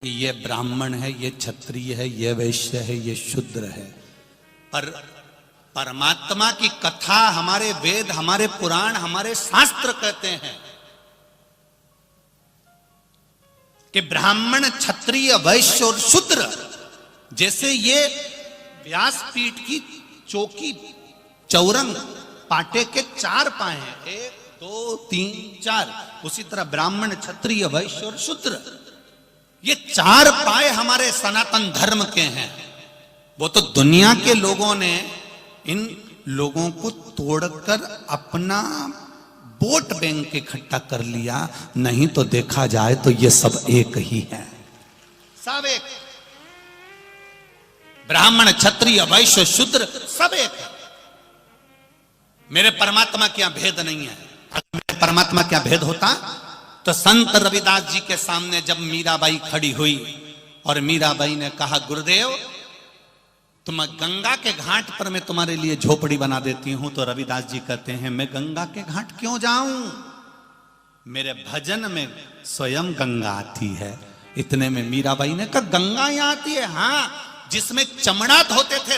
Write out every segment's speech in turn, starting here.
ये ब्राह्मण है, ये क्षत्रिय है, ये वैश्य है, ये शूद्र है। पर परमात्मा की कथा हमारे वेद, हमारे पुराण, हमारे शास्त्र कहते हैं कि ब्राह्मण, क्षत्रिय, वैश्य और शूद्र जैसे ये व्यासपीठ की चौकी चौरंग पाटे के चार पाए हैं, 1 2 3 4, उसी तरह ब्राह्मण, क्षत्रिय, वैश्य और शूद्र, ये चार पाए हमारे सनातन धर्म के हैं। वो तो दुनिया के लोगों ने इन लोगों को तोड़कर अपना वोट बैंक इकट्ठा कर लिया, नहीं तो देखा जाए तो ये सब एक ही है, सब एक। ब्राह्मण, क्षत्रिय, वैश्य, शूद्र सब एक है। मेरे परमात्मा क्या भेद नहीं है। अगर मेरे परमात्मा क्या भेद होता तो संत रविदास जी के सामने जब मीराबाई खड़ी हुई और मीराबाई ने कहा, गुरुदेव तुम गंगा के घाट पर मैं तुम्हारे लिए झोपड़ी बना देती हूं, तो रविदास जी कहते हैं मैं गंगा के घाट क्यों जाऊं, मेरे भजन में स्वयं गंगा आती है। इतने में मीराबाई ने कहा, गंगा यहां आती है? हाँ, जिसमें चमड़ा धोते थे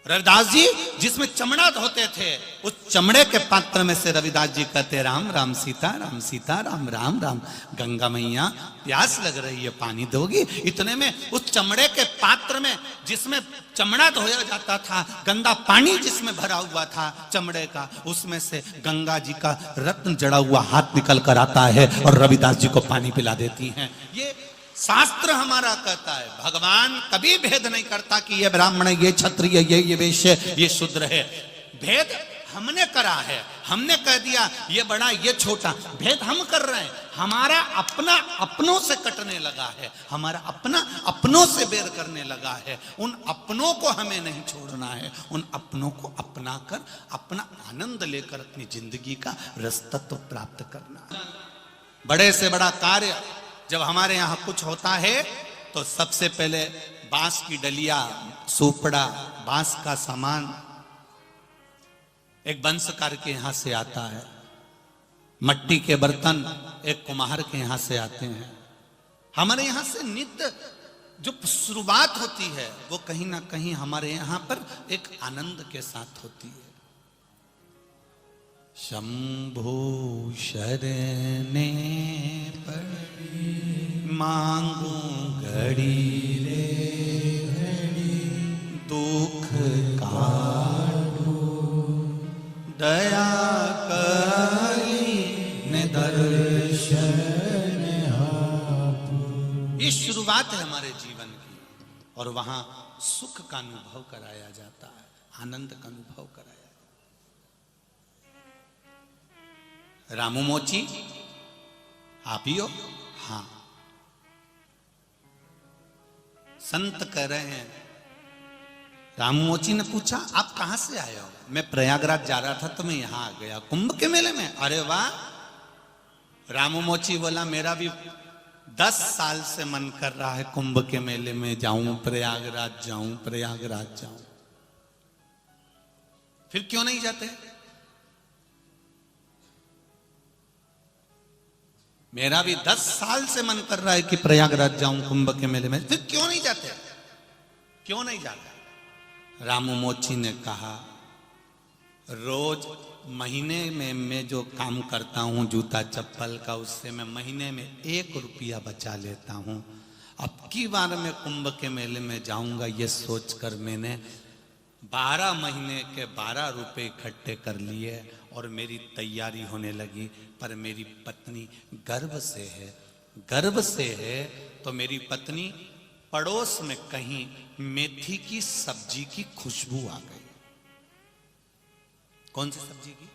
रविदास जी जिसमें चमड़ा धोते थे, उस चमड़े के पात्र में से रविदास जी कहते, राम राम सीता राम सीता राम राम राम, गंगा मैया प्यास लग रही है, पानी दोगी? इतने में उस चमड़े के पात्र में जिसमें चमड़ा धोया जाता था, गंदा पानी जिसमें भरा हुआ था चमड़े का, उसमें से गंगा जी का रत्न जड़ा हुआ हाथ निकल कर आता है और रविदास जी को पानी पिला देती हैं। ये शास्त्र हमारा कहता है। भगवान कभी भेद नहीं करता कि ये ब्राह्मण है, ये क्षत्रिय, ये वैश्य, ये शूद्र है। भेद हमने करा है, हमने कह दिया ये बड़ा ये छोटा, भेद हम कर रहे हैं। हमारा अपना अपनों से कटने लगा है, हमारा अपना अपनों से बेर करने लगा है। उन अपनों को हमें नहीं छोड़ना है, उन अपनों को अपना कर अपना आनंद लेकर अपनी जिंदगी का रसतत्व प्राप्त करना। बड़े से बड़ा कार्य जब हमारे यहां कुछ होता है तो सबसे पहले बांस की डलिया, सुपड़ा, बांस का सामान एक बंसकार के यहां से आता है, मट्टी के बर्तन एक कुम्हार के यहां से आते हैं। हमारे यहां से नित्य जो शुरुआत होती है वो कहीं ना कहीं हमारे यहां पर एक आनंद के साथ होती है। शंभो शरणे पड़ी मांगू घड़ी रे घड़ी, दुख काटो दया करी ने दर्शन आपो। ये शुरुआत है हमारे जीवन की, और वहां सुख का अनुभव कराया जाता है, आनंद का अनुभव कराया। रामू मोची आप ही हो? हाँ। संत कह रहे हैं, रामू मोची ने पूछा आप कहां से आए हो? मैं प्रयागराज जा रहा था तो मैं यहां आ गया कुंभ के मेले में। अरे वाह। रामू मोची बोला, मेरा भी 10 साल से मन कर रहा है कुंभ के मेले में जाऊं, प्रयागराज जाऊं, प्रयागराज जाऊं। फिर क्यों नहीं जाते? मेरा भी 10 साल से मन कर रहा है कि प्रयागराज जाऊं कुंभ के मेले में, फिर क्यों नहीं जाते? क्यों नहीं जाते? रामू मोची ने कहा, रोज महीने में मैं जो काम करता हूं जूता चप्पल का, उससे मैं महीने में 1 रुपया बचा लेता हूं। अब की बार मैं कुंभ के मेले में जाऊंगा ये सोचकर मैंने 12 महीने के 12 रुपए इकट्ठे कर लिए और मेरी तैयारी होने लगी। पर मेरी पत्नी गर्भ से है तो मेरी पत्नी पड़ोस में कहीं मेथी की सब्जी की खुशबू आ गई। कौन सी सब्जी की?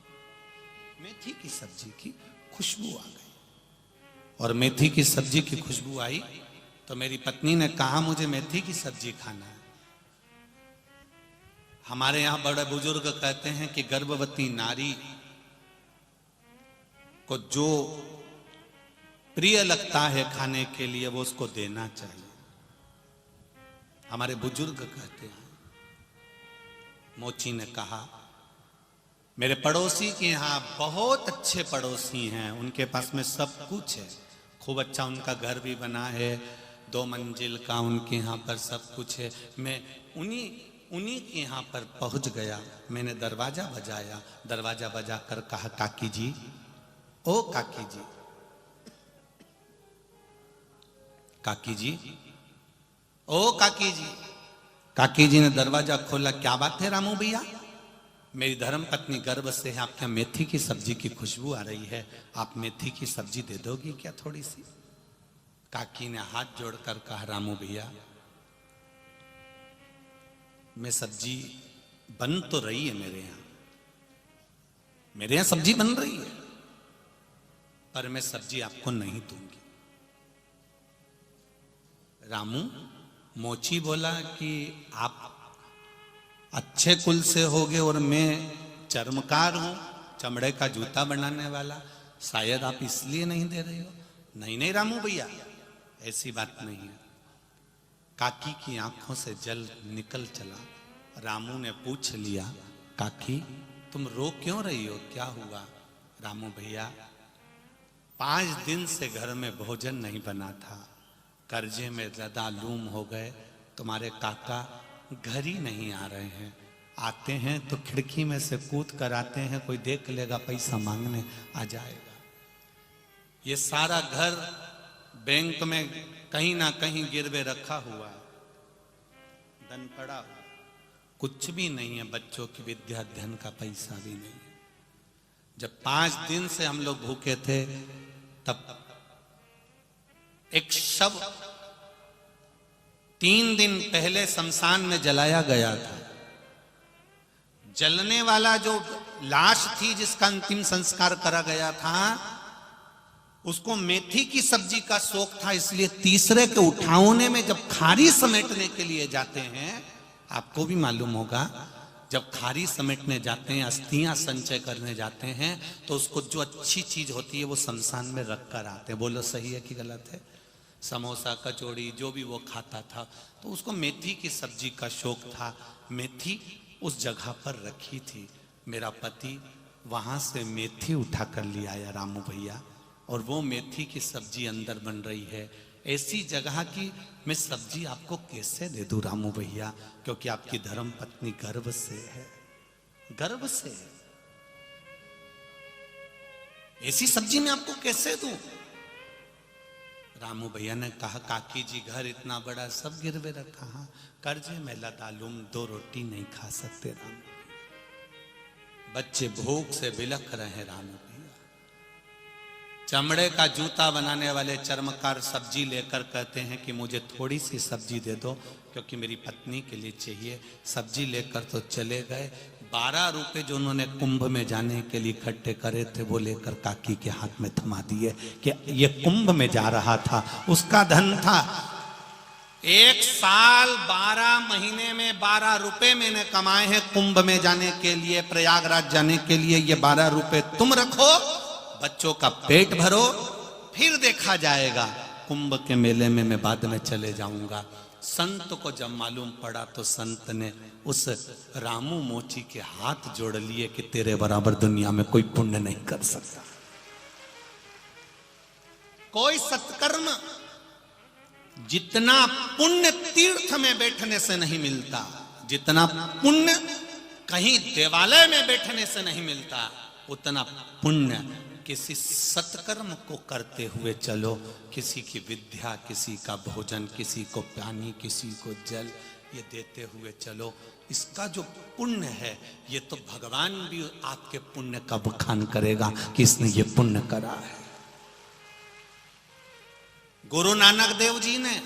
मेथी की सब्जी की खुशबू आ गई। और मेथी की सब्जी की खुशबू आई तो मेरी पत्नी ने कहा, मुझे मेथी की सब्जी खाना है। हमारे यहां बड़े बुजुर्ग कहते हैं कि गर्भवती नारी को जो प्रिय लगता है खाने के लिए वो उसको देना चाहिए, हमारे बुजुर्ग कहते हैं। मोची ने कहा, मेरे पड़ोसी के यहाँ बहुत अच्छे पड़ोसी हैं, उनके पास में सब कुछ है, खूब अच्छा उनका घर भी बना है, 2 मंजिल का उनके यहाँ पर सब कुछ है। मैं उन्हीं के यहाँ पर पहुँच गया। मैंने दरवाजा बजाया, दरवाजा बजा कर कहा, काकी जी, ओ काकी जी, काकी जी, ओ काकी जी। काकी जी ने दरवाजा खोला। क्या बात है रामू भैया? मेरी धर्म पत्नी गर्भ से है, आपके यहाँ मेथी की सब्जी की खुशबू आ रही है, आप मेथी की सब्जी दे दोगी क्या थोड़ी सी? काकी ने हाथ जोड़कर कहा, रामू भैया, मैं सब्जी बन तो रही है मेरे यहाँ सब्जी बन रही है, पर मैं सब्जी आपको नहीं दूंगी। रामू मोची बोला कि आप अच्छे कुल से होगे और मैं चर्मकार हूं, चमड़े का जूता बनाने वाला, शायद आप इसलिए नहीं दे रहे हो। नहीं नहीं रामू भैया, ऐसी बात नहीं है। काकी की आंखों से जल निकल चला। रामू ने पूछ लिया, काकी तुम रो क्यों रही हो, क्या हुआ? रामू भैया, 5 दिन से घर में भोजन नहीं बना था, कर्जे में ज्यादा लूम हो गए, तुम्हारे काका घर ही नहीं आ रहे हैं, आते हैं तो खिड़की में से कूद कर आते हैं, कोई देख लेगा पैसा मांगने आ जाएगा। ये सारा घर बैंक में कहीं ना कहीं गिरवे रखा हुआ है, धन पड़ा हुआ, कुछ भी नहीं है, बच्चों की विद्या अध्ययन का पैसा भी नहीं है। जब 5 दिन से हम लोग भूखे थे, तब एक शव 3 दिन पहले शमशान में जलाया गया था। जलने वाला जो लाश थी जिसका अंतिम संस्कार करा गया था, उसको मेथी की सब्जी का शौक था, इसलिए तीसरे के उठावने में जब खारी समेटने के लिए जाते हैं, आपको भी मालूम होगा, जब खारी समेटने जाते हैं, अस्थियां संचय करने जाते हैं, तो उसको जो अच्छी चीज होती है वो शमशान में रख कर आते हैं। बोलो सही है कि गलत है? समोसा कचौड़ी जो भी वो खाता था, तो उसको मेथी की सब्जी का शौक था, मेथी उस जगह पर रखी थी। मेरा पति वहां से मेथी उठा कर ले आया रामू भैया, और वो मेथी की सब्जी अंदर बन रही है। ऐसी जगह की मैं सब्जी आपको कैसे दे दूं रामू भैया, क्योंकि आपकी धर्म पत्नी गर्भ से है, गर्भ से है। ऐसी सब्जी मैं आपको कैसे दूं? रामू भैया ने कहा, काकी जी घर इतना बड़ा सब गिरवे रखा, हाँ कर्जे में लदा लूम, 2 रोटी नहीं खा सकते रामू, बच्चे भूख से बिलख रहे हैं रामू भैया। चमड़े का जूता बनाने वाले चर्मकार सब्जी लेकर कहते हैं कि मुझे थोड़ी सी सब्जी दे दो, क्योंकि मेरी पत्नी के लिए चाहिए। सब्जी लेकर तो चले गए। 12 रुपए जो उन्होंने कुंभ में जाने के लिए इकट्ठे करे थे, वो लेकर काकी के हाथ में थमा दिए कि ये कुंभ में जा रहा था, उसका धन था। 1 साल 12 महीने में 12 रुपए मैंने कमाए हैं कुंभ में जाने के लिए, प्रयागराज जाने के लिए। ये 12 रुपए तुम रखो, बच्चों का पेट भरो, फिर देखा जाएगा। कुंभ के मेले में मैं बाद में चले जाऊंगा। संत को जब मालूम पड़ा तो संत ने उस रामू मोची के हाथ जोड़ लिए कि तेरे बराबर दुनिया में कोई पुण्य नहीं कर सकता। कोई सत्कर्म जितना पुण्य तीर्थ में बैठने से नहीं मिलता, जितना पुण्य कहीं देवालय में बैठने से नहीं मिलता, उतना पुण्य किसी सत्कर्म को करते हुए चलो। किसी की विद्या, किसी का भोजन, किसी को पानी, किसी को जल, ये देते हुए चलो। इसका जो पुण्य है, ये तो भगवान भी आपके पुण्य का बखान करेगा कि इसने ये पुण्य करा है। गुरु नानक देव जी ने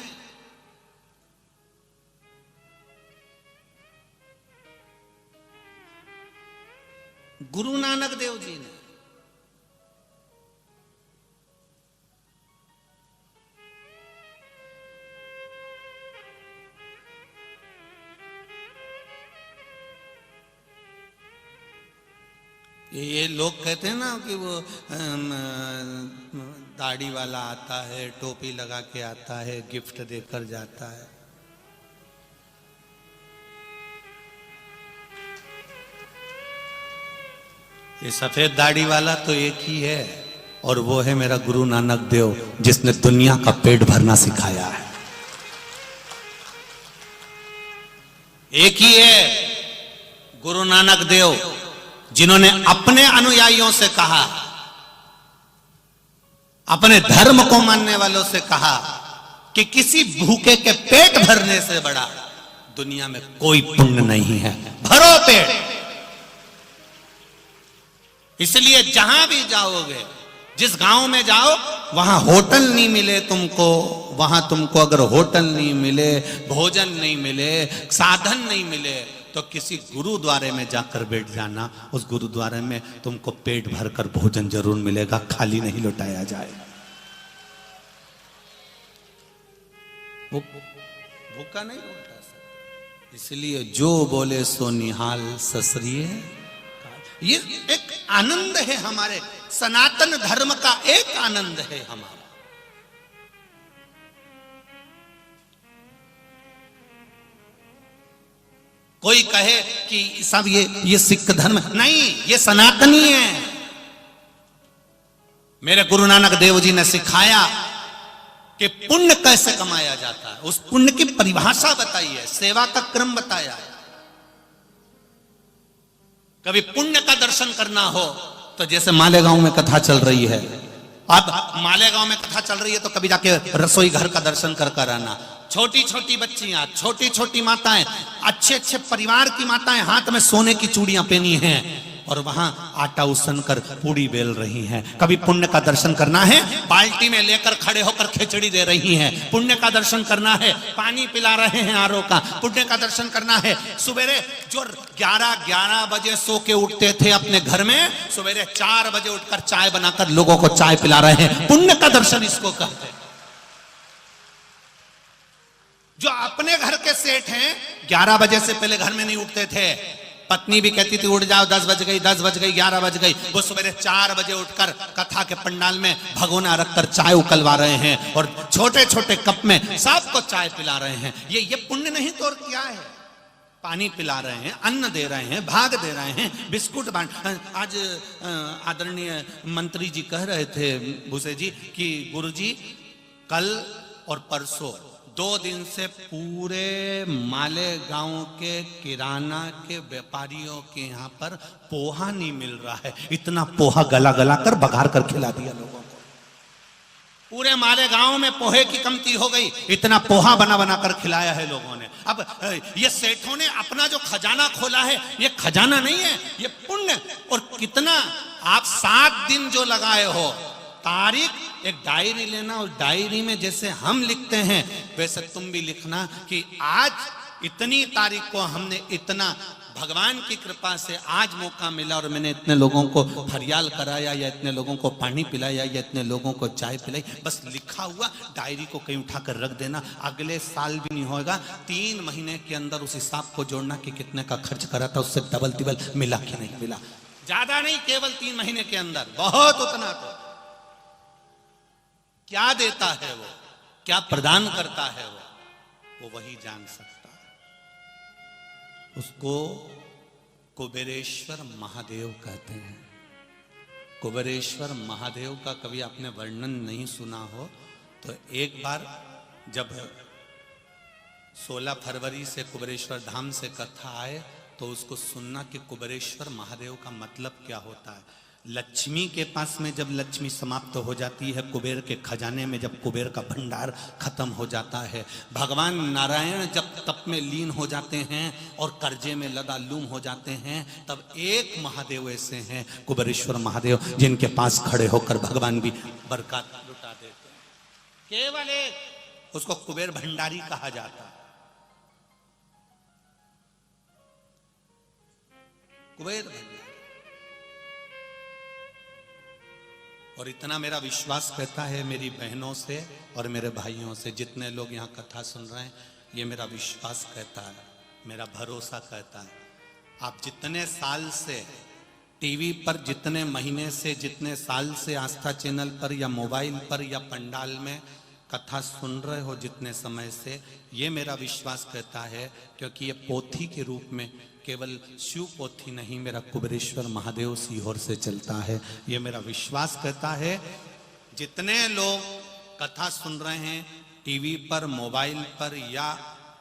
ये लोग कहते हैं ना कि वो दाढ़ी वाला आता है, टोपी लगा के आता है, गिफ्ट देकर जाता है। ये सफेद दाढ़ी वाला तो एक ही है, और वो है मेरा गुरु नानक देव, जिसने दुनिया का पेट भरना सिखाया है। एक ही है गुरु नानक देव, जिन्होंने अपने अनुयायियों से कहा, अपने धर्म को मानने वालों से कहा कि किसी भूखे के पेट भरने से बड़ा दुनिया में कोई पुण्य नहीं है, भरो पेट। इसलिए जहां भी जाओगे, जिस गांव में जाओ, वहां होटल नहीं मिले तुमको, वहां तुमको अगर होटल नहीं मिले, भोजन नहीं मिले, साधन नहीं मिले, तो किसी गुरुद्वारे में जाकर बैठ जाना। उस गुरुद्वारे में तुमको पेट भरकर भोजन जरूर मिलेगा, खाली नहीं लौटाया जाएगा। वो भूखा नहीं लौटा सकता। इसलिए जो बोले सो निहाल ससरिए, ये एक आनंद है हमारे सनातन धर्म का, एक आनंद है हमारा। कोई कहे कि सब ये सिख धर्म नहीं, ये सनातनी है। मेरे गुरु नानक देव जी ने सिखाया कि पुण्य कैसे कमाया जाता है, उस पुण्य की परिभाषा बताई है, सेवा का क्रम बताया है। कभी पुण्य का दर्शन करना हो तो जैसे मालेगांव में कथा चल रही है, अब मालेगांव में कथा चल रही है तो कभी जाके रसोई घर का दर्शन कर कर आना। छोटी छोटी बच्चियां, छोटी छोटी माताएं, अच्छे अच्छे परिवार की माताएं हाथ में सोने की चूड़ियां पहनी हैं और वहां आटा उसन कर पूड़ी बेल रही हैं। कभी पुण्य का दर्शन करना है, बाल्टी में लेकर खड़े होकर खिचड़ी दे रही हैं। पुण्य का दर्शन करना है, पानी पिला रहे हैं आरो का। पुण्य का दर्शन करना है, सवेरे जो 11 बजे सो के उठते थे अपने घर में, सवेरे 4 बजे उठकर चाय बनाकर लोगों को चाय पिला रहे हैं। पुण्य का दर्शन इसको कहते हैं। जो अपने घर के सेठ हैं, 11 बजे से पहले घर में नहीं उठते थे। पत्नी भी कहती थी उठ जाओ, 10 बज गई, 10 बज गई, 11 बज गई। वो सवेरे 4 बजे उठकर कथा के पंडाल में भगोना रखकर चाय उकलवा रहे हैं और छोटे छोटे कप में सबको चाय पिला रहे हैं। ये पुण्य नहीं तो और क्या है? पानी पिला रहे हैं, अन्न दे रहे हैं, भाग दे रहे हैं, बिस्कुट बांट। आज आदरणीय मंत्री जी कह रहे थे भूसे जी कि गुरुजी कल और परसों 2 दिन से पूरे मालेगांव के किराना के व्यापारियों के यहाँ पर पोहा नहीं मिल रहा है। इतना पोहा गला गला कर बघार कर खिला दिया लोगों को। पूरे मालेगांव में पोहे की कमती हो गई, इतना पोहा बना बना कर खिलाया है लोगों ने। अब ये सेठों ने अपना जो खजाना खोला है, ये खजाना नहीं है, ये पुण्य। और कितना आप 7 दिन जो लगाए हो, तारीख, एक डायरी लेना, और डायरी में जैसे हम लिखते हैं वैसे तुम भी लिखना कि आज इतनी तारीख को हमने इतना, भगवान की कृपा से आज मौका मिला और मैंने इतने लोगों को फरियाल कराया, या इतने लोगों को पानी पिलाया, या इतने लोगों को चाय पिलाई। बस लिखा हुआ डायरी को कहीं उठाकर रख देना। अगले साल भी नहीं होगा, 3 महीने के अंदर उस हिसाब को जोड़ना कि कितने का खर्च करा था, उससे डबल तिबल मिला कि नहीं मिला। ज्यादा नहीं, केवल 3 महीने के अंदर बहुत, उतना तो क्या देता है वो, क्या प्रदान करता है वो वही जान सकता है। उसको कुबेरेश्वर महादेव कहते हैं। कुबेरेश्वर महादेव का कभी आपने वर्णन नहीं सुना हो तो एक बार जब 16 फरवरी से कुबेरेश्वर धाम से कथा आए तो उसको सुनना कि कुबेरेश्वर महादेव का मतलब क्या होता है। लक्ष्मी के पास में जब लक्ष्मी समाप्त हो जाती है, कुबेर के खजाने में जब कुबेर का भंडार खत्म हो जाता है, भगवान नारायण जब तप में लीन हो जाते हैं और कर्जे में लदालूम हो जाते हैं, तब एक महादेव ऐसे हैं, कुबेरेश्वर महादेव, जिनके पास खड़े होकर भगवान भी बरकत लुटा देते हैं। केवल एक, उसको कुबेर भंडारी कहा जाता है। कुबेर भंडारी। और इतना मेरा विश्वास कहता है मेरी बहनों से और मेरे भाइयों से, जितने लोग यहाँ कथा सुन रहे हैं, ये मेरा विश्वास कहता है, मेरा भरोसा कहता है। आप जितने साल से टीवी पर, जितने महीने से, जितने साल से आस्था चैनल पर या मोबाइल पर या पंडाल में कथा सुन रहे हो जितने समय से, ये मेरा विश्वास कहता है, क्योंकि ये पोथी के रूप में केवल शिव पोथी नहीं, मेरा कुबेरेश्वर महादेव सीहोर से चलता है। ये मेरा विश्वास कहता है, जितने लोग कथा सुन रहे हैं टीवी पर, मोबाइल पर या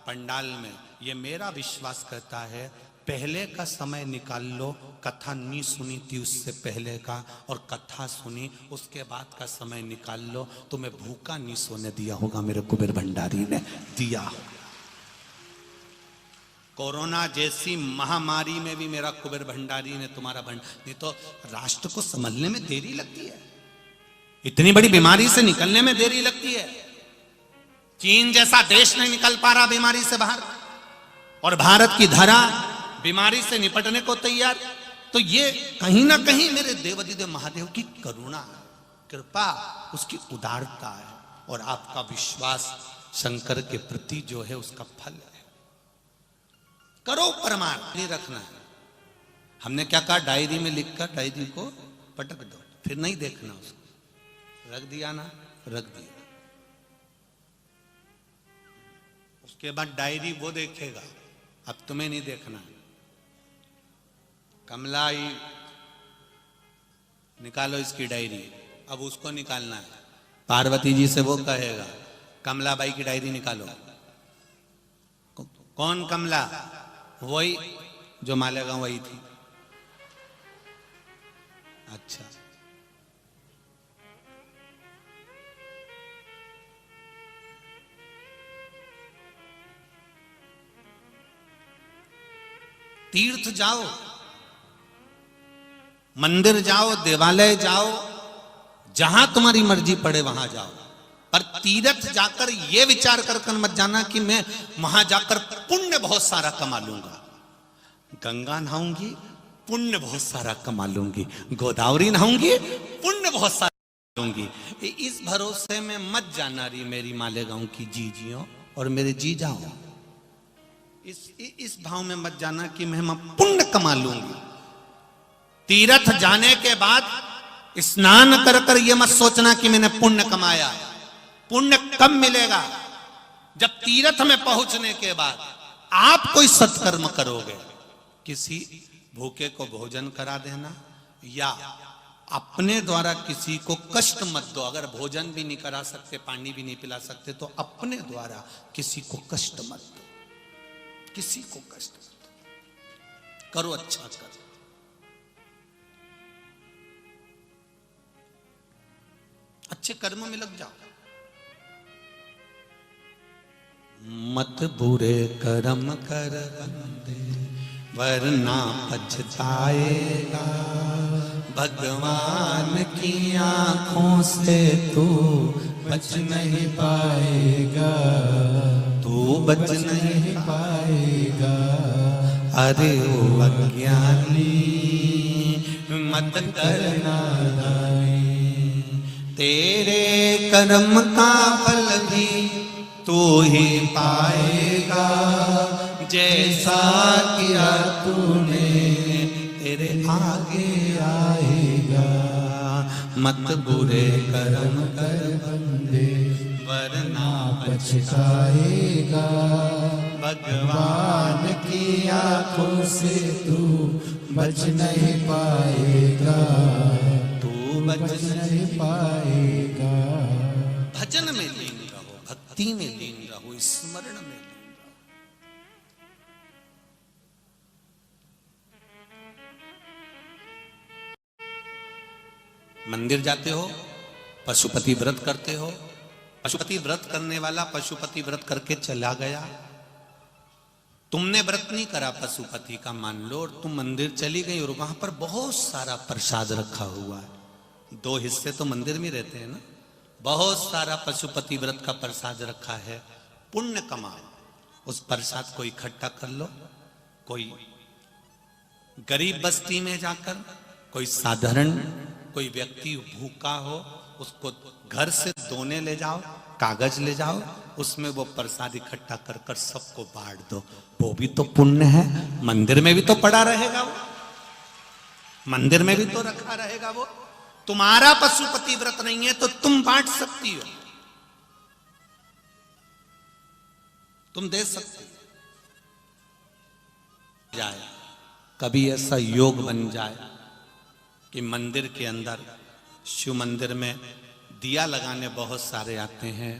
पंडाल में, ये मेरा विश्वास कहता है, पहले का समय निकाल लो, कथा नहीं सुनी थी उससे पहले का, और कथा सुनी उसके बाद का समय निकाल लो, तुम्हें भूखा नहीं सोने दिया होगा मेरे कुबेर भंडारी ने दिया। कोरोना जैसी महामारी में भी मेरा कुबेर भंडारी ने तुम्हारा नहीं तो राष्ट्र को संभलने में देरी लगती है, इतनी बड़ी बीमारी से निकलने में देरी लगती है। चीन जैसा देश नहीं निकल पा रहा बीमारी से बाहर, और भारत की धरा बीमारी से निपटने को तैयार। तो ये कहीं ना कहीं मेरे देवाधिदेव महादेव की करुणा, कृपा, उसकी उदारता है, और आपका विश्वास शंकर के प्रति जो है उसका फल है। करो प्रमाण, नहीं रखना है। हमने क्या कहा, डायरी में लिखकर डायरी को पटक दो, फिर नहीं देखना उसको। रख दिया ना, रख दिया। उसके बाद डायरी वो देखेगा, अब तुम्हें नहीं देखना है। कमलाई निकालो इसकी डायरी, अब उसको निकालना है। पार्वती जी से वो कहेगा, कमला बाई की डायरी निकालो। कौन कमला? वही जो मालेगांव वही थी। अच्छा, तीर्थ जाओ, मंदिर जाओ, देवालय जाओ, जहां तुम्हारी मर्जी पड़े वहां जाओ, पर तीर्थ जाकर यह विचार कर मत जाना कि मैं वहां जाकर पुण्य बहुत सारा कमा लूंगा। गंगा नहाऊंगी, पुण्य बहुत सारा कमा लूंगी। गोदावरी नहाऊंगी, पुण्य बहुत सारा लूंगी। इस भरोसे में मत जाना रही मेरी मालेगांव की जीजियों और मेरे जी जाओ। इस भाव में मत जाना कि मैं पुण्य कमा लूंगी। तीर्थ जाने के बाद स्नान कर कर यह मत सोचना कि मैंने पुण्य कमाया। पुण्य कब मिलेगा? जब तीर्थ में पहुंचने के बाद आप कोई सत्कर्म करोगे, किसी भूखे को भोजन करा देना, या अपने द्वारा किसी को कष्ट मत दो। अगर भोजन भी नहीं करा सकते, पानी भी नहीं पिला सकते, तो अपने द्वारा किसी को कष्ट मत दो, किसी को कष्ट मत दो। करो, अच्छा करो। अच्छे कर्म में लग जाओ। मत बुरे कर्म कर बंदे, वरना पछताएगा। भगवान की आंखों से तू बच नहीं पाएगा, तू बच नहीं पाएगा। अरे ओ अज्ञानी मत करना, तेरे कर्म का फल भी तू ही पाएगा। जैसा किया तूने तेरे आगे आएगा। मत बुरे कर्म कर बंदे, वरना पछताएगा। भगवान की आंखों से तू बच नहीं पाएगा, तू बच नहीं पाएगा। भजन में लीन रहो, भक्ति में लीन रहो, स्मरण में लीन रहो। मंदिर जाते हो, पशुपति व्रत करते हो, पशुपति व्रत करने वाला पशुपति व्रत करके चला गया। तुमने व्रत नहीं करा पशुपति का, मान लो, और तुम मंदिर चली गई और वहां पर बहुत सारा प्रसाद रखा हुआ है। 2 हिस्से तो मंदिर में रहते हैं ना। बहुत सारा पशुपति व्रत का प्रसाद रखा है। पुण्य कमाओ, उस प्रसाद को इकट्ठा कर लो। कोई गरीब बस्ती में जाकर, कोई साधारण कोई व्यक्ति भूखा हो, उसको घर से दोने ले जाओ, कागज ले जाओ, उसमें वो प्रसाद इकट्ठा कर कर सबको बांट दो। वो भी तो पुण्य है। मंदिर में भी तो पड़ा रहेगा वो, मंदिर में भी तो रखा रहेगा वो। तुम्हारा पशुपति व्रत नहीं है तो तुम बांट सकती हो। तुम दे सकते जाए, कभी ऐसा योग बन जाए कि मंदिर के अंदर, शिव मंदिर में दिया लगाने बहुत सारे आते हैं,